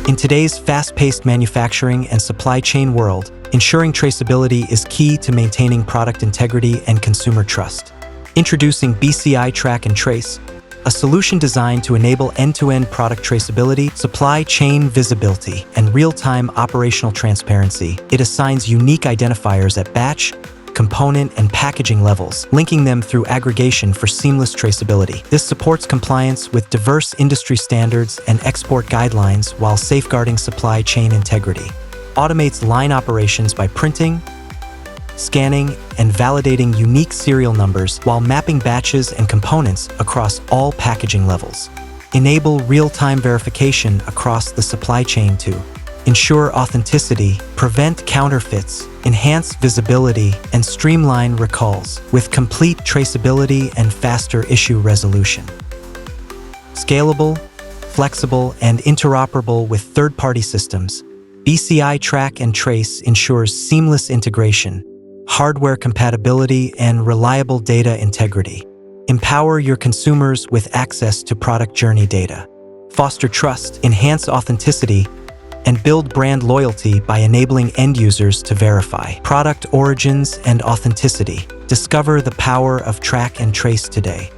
In today's fast-paced manufacturing and supply chain world, ensuring traceability is key to maintaining product integrity and consumer trust. Introducing BCI Track and Trace, a solution designed to enable end-to-end product traceability, supply chain visibility, and real-time operational transparency. It assigns unique identifiers at batch, component, and packaging levels, linking them through aggregation for seamless traceability. This supports compliance with diverse industry standards and export guidelines while safeguarding supply chain integrity. Automates line operations by printing, scanning, and validating unique serial numbers while mapping batches and components across all packaging levels. Enable real-time verification across the supply chain to ensure authenticity, prevent counterfeits, enhance visibility, and streamline recalls with complete traceability and faster issue resolution. Scalable, flexible, and interoperable with third-party systems, BCI Track and Trace ensures seamless integration, hardware compatibility, and reliable data integrity. Empower your consumers with access to product journey data. Foster trust, enhance authenticity, and build brand loyalty by enabling end users to verify product origins and authenticity. Discover the power of Track and Trace today.